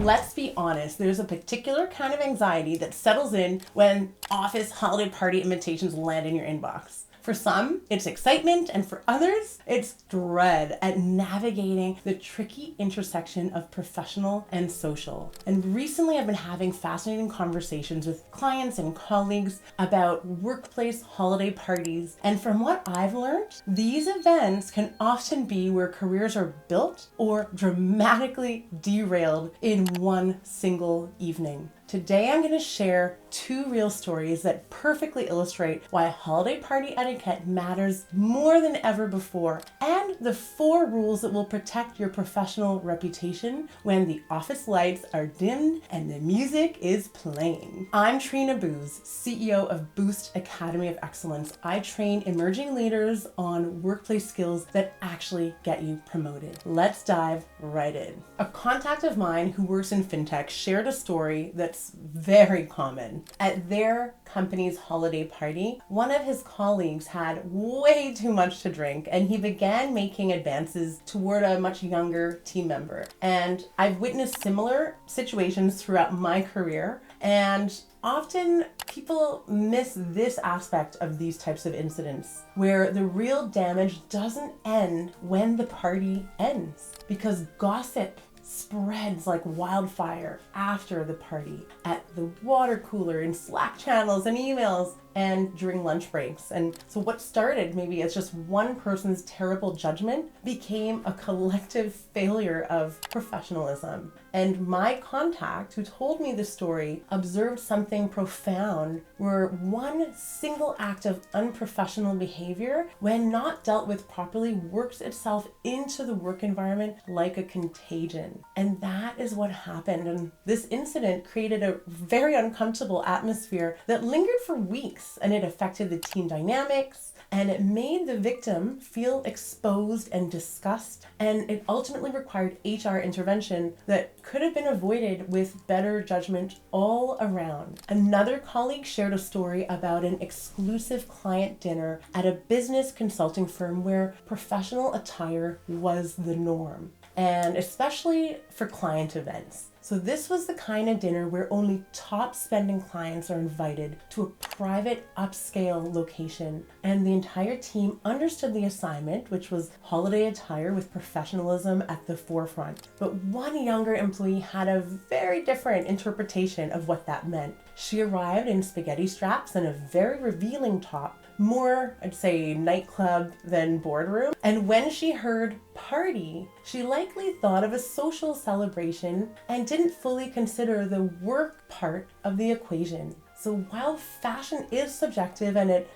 Let's be honest, there's a particular kind of anxiety that settles in when office holiday party invitations land in your inbox. For some, it's excitement, and for others, it's dread at navigating the tricky intersection of professional and social. And recently, I've been having fascinating conversations with clients and colleagues about workplace holiday parties. And from what I've learned, these events can often be where careers are built or dramatically derailed in one single evening. Today, I'm going to share 2 real stories that perfectly illustrate why holiday party etiquette matters more than ever before, and the 4 rules that will protect your professional reputation when the office lights are dimmed and the music is playing. I'm Trina Booz, CEO of Boost Academy of Excellence. I train emerging leaders on workplace skills that actually get you promoted. Let's dive right in. A contact of mine who works in fintech shared a story that's very common. At their company's holiday party, one of his colleagues had way too much to drink, and he began making advances toward a much younger team member. And I've witnessed similar situations throughout my career, and often people miss this aspect of these types of incidents, where the real damage doesn't end when the party ends, because gossip spreads like wildfire after the party, at the water cooler, in Slack channels and emails, and during lunch breaks. And so what started maybe as just one person's terrible judgment became a collective failure of professionalism. And my contact who told me the story observed something profound, where one single act of unprofessional behavior, when not dealt with properly, works itself into the work environment like a contagion. And that is what happened. And this incident created a very uncomfortable atmosphere that lingered for weeks. And it affected the team dynamics, and it made the victim feel exposed and discussed, and it ultimately required HR intervention that could have been avoided with better judgment all around. Another colleague shared a story about an exclusive client dinner at a business consulting firm where professional attire was the norm, and especially for client events. So this was the kind of dinner where only top spending clients are invited to a private upscale location. And the entire team understood the assignment, which was holiday attire with professionalism at the forefront. But one younger employee had a very different interpretation of what that meant. She arrived in spaghetti straps and a very revealing top, more, I'd say, nightclub than boardroom. And when she heard party, she likely thought of a social celebration and didn't fully consider the work part of the equation. So while fashion is subjective and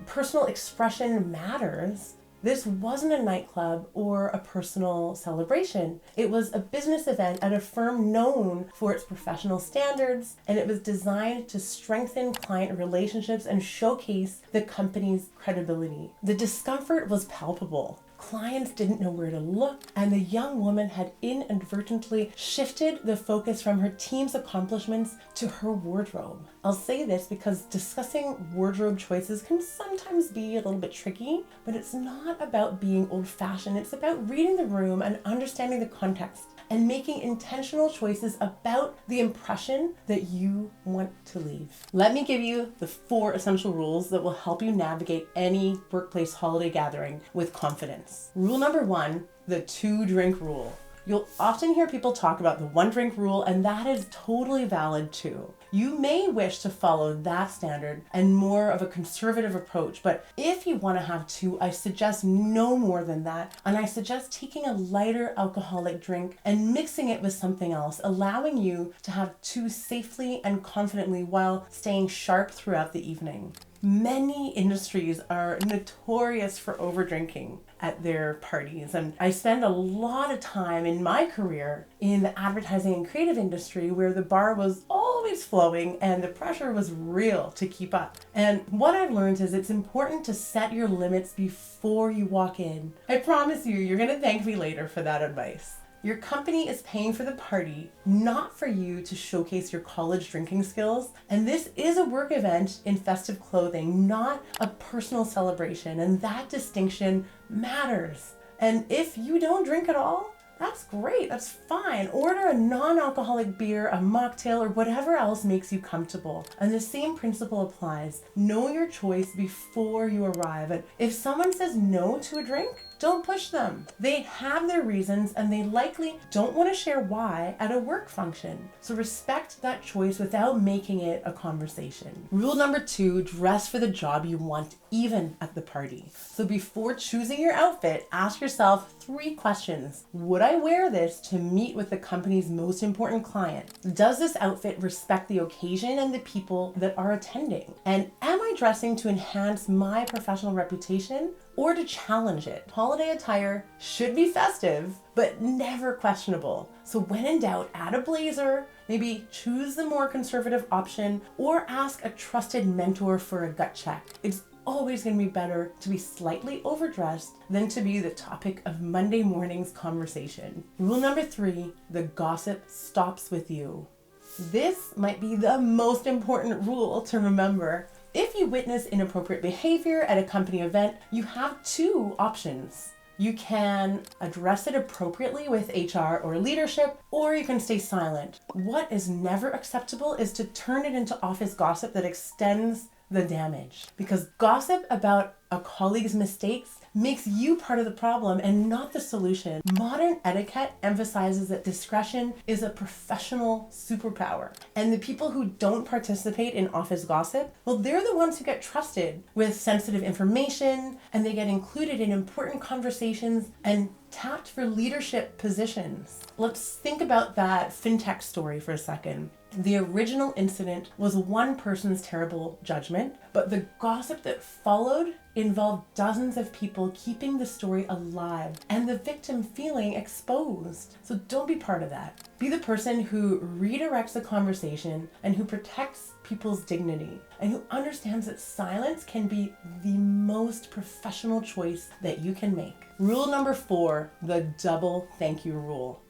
personal expression matters, this wasn't a nightclub or a personal celebration. It was a business event at a firm known for its professional standards, and it was designed to strengthen client relationships and showcase the company's credibility. The discomfort was palpable. Clients didn't know where to look, and the young woman had inadvertently shifted the focus from her team's accomplishments to her wardrobe. I'll say this because discussing wardrobe choices can sometimes be a little bit tricky, but it's not about being old-fashioned. It's about reading the room and understanding the context and making intentional choices about the impression that you want to leave. Let me give you the 4 essential rules that will help you navigate any workplace holiday gathering with confidence. Rule number 1, the 2-drink rule. You'll often hear people talk about the 1-drink rule, and that is totally valid too. You may wish to follow that standard and more of a conservative approach, but if you want to have 2, I suggest no more than that, and I suggest taking a lighter alcoholic drink and mixing it with something else, allowing you to have 2 safely and confidently while staying sharp throughout the evening. Many industries are notorious for overdrinking at their parties, and I spend a lot of time in my career in the advertising and creative industry where the bar was always flowing and the pressure was real to keep up. And what I've learned is it's important to set your limits before you walk in. I promise you're going to thank me later for that advice. Your company is paying for the party, not for you to showcase your college drinking skills. And this is a work event in festive clothing, not a personal celebration. And that distinction matters. And if you don't drink at all, That's great, that's fine. Order a non-alcoholic beer, a mocktail, or whatever else makes you comfortable. And the same principle applies. Know your choice before you arrive. And if someone says no to a drink, don't push them. They have their reasons and they likely don't want to share why at a work function. So respect that choice without making it a conversation. Rule number 2, dress for the job you want even at the party. So before choosing your outfit, ask yourself 3 questions. Would I wear this to meet with the company's most important client? Does this outfit respect the occasion and the people that are attending? And am I dressing to enhance my professional reputation or to challenge it? Holiday attire should be festive, but never questionable. So when in doubt, add a blazer, maybe choose the more conservative option, or ask a trusted mentor for a gut check. It's always going to be better to be slightly overdressed than to be the topic of Monday morning's conversation. Rule number 3, the gossip stops with you. This might be the most important rule to remember. If you witness inappropriate behavior at a company event, you have 2 options. You can address it appropriately with HR or leadership, or you can stay silent. What is never acceptable is to turn it into office gossip that extends the damage. Because gossip about a colleague's mistakes makes you part of the problem and not the solution. Modern etiquette emphasizes that discretion is a professional superpower. And the people who don't participate in office gossip, well, they're the ones who get trusted with sensitive information, and they get included in important conversations and tapped for leadership positions. Let's think about that fintech story for a second. The original incident was one person's terrible judgment, but the gossip that followed involved dozens of people keeping the story alive and the victim feeling exposed. So don't be part of that. Be the person who redirects the conversation and who protects people's dignity and who understands that silence can be the most professional choice that you can make. Rule number 4, the double thank you rule.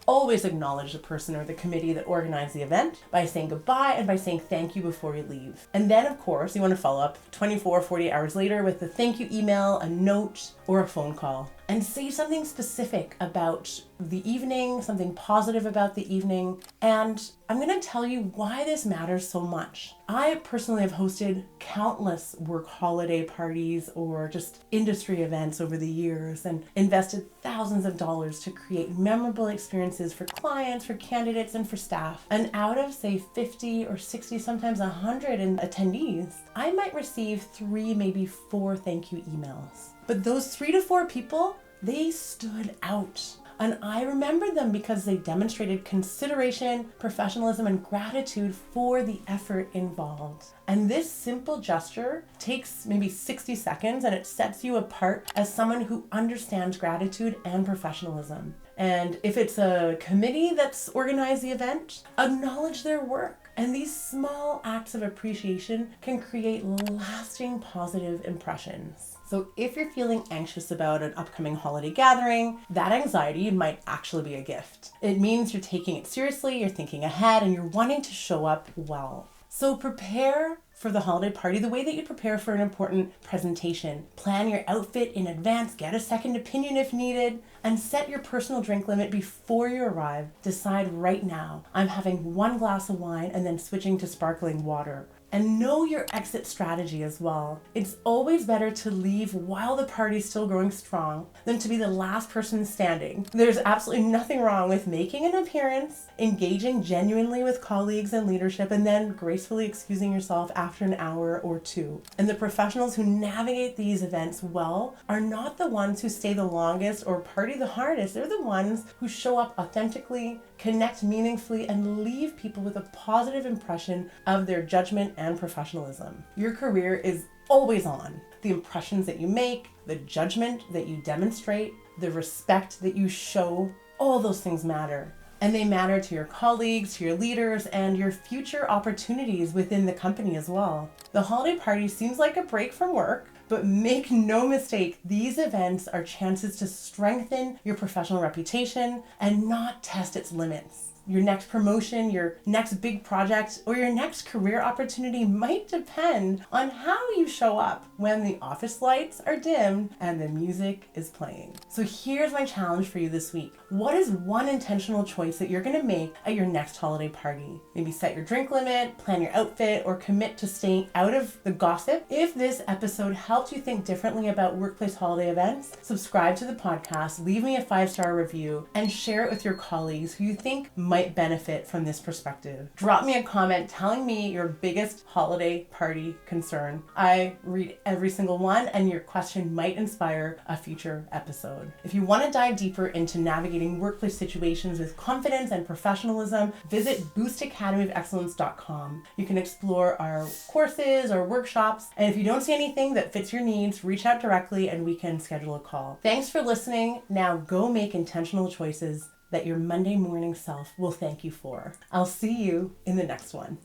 Always acknowledge the person or the committee that organized the event by saying goodbye and by saying thank you before you leave. And then, of course, you want to follow up 24, 48 hours later with a thank you email, a note, or a phone call. And say something specific about the evening, something positive about the evening. And I'm going to tell you why this matters so much. I personally have hosted countless work holiday parties or just industry events over the years and invested thousands of dollars to create memorable experiences for clients, for candidates, and for staff. And out of, say, 50 or 60, sometimes 100 attendees, I might receive 3, maybe 4 thank you emails. But those 3 to 4 people, they stood out. And I remember them because they demonstrated consideration, professionalism, and gratitude for the effort involved. And this simple gesture takes maybe 60 seconds and it sets you apart as someone who understands gratitude and professionalism. And if it's a committee that's organized the event, acknowledge their work. And these small acts of appreciation can create lasting positive impressions. So if you're feeling anxious about an upcoming holiday gathering, that anxiety might actually be a gift. It means you're taking it seriously, you're thinking ahead, and you're wanting to show up well. So prepare for the holiday party the way that you prepare for an important presentation. Plan your outfit in advance, get a second opinion if needed, and set your personal drink limit before you arrive. Decide right now, I'm having 1 glass of wine and then switching to sparkling water. And know your exit strategy as well. It's always better to leave while the party's still going strong than to be the last person standing. There's absolutely nothing wrong with making an appearance, engaging genuinely with colleagues and leadership, and then gracefully excusing yourself after an hour or 2. And the professionals who navigate these events well are not the ones who stay the longest or party the hardest. They're the ones who show up authentically, connect meaningfully, and leave people with a positive impression of their judgment and professionalism. Your career is always on. The impressions that you make, the judgment that you demonstrate, the respect that you show, all those things matter. And they matter to your colleagues, to your leaders, and your future opportunities within the company as well. The holiday party seems like a break from work, but make no mistake, these events are chances to strengthen your professional reputation and not test its limits. Your next promotion, your next big project, or your next career opportunity might depend on how you show up when the office lights are dimmed and the music is playing. So here's my challenge for you this week. What is one intentional choice that you're going to make at your next holiday party? Maybe set your drink limit, plan your outfit, or commit to staying out of the gossip. If this episode helped you think differently about workplace holiday events, subscribe to the podcast, leave me a 5-star review, and share it with your colleagues who you think might benefit from this perspective. Drop me a comment telling me your biggest holiday party concern. I read every single one, and your question might inspire a future episode. If you want to dive deeper into navigating workplace situations with confidence and professionalism, visit boostacademyofexcellence.com. You can explore our courses or workshops, and if you don't see anything that fits your needs, reach out directly and we can schedule a call. Thanks for listening. Now go make intentional choices that your Monday morning self will thank you for. I'll see you in the next one.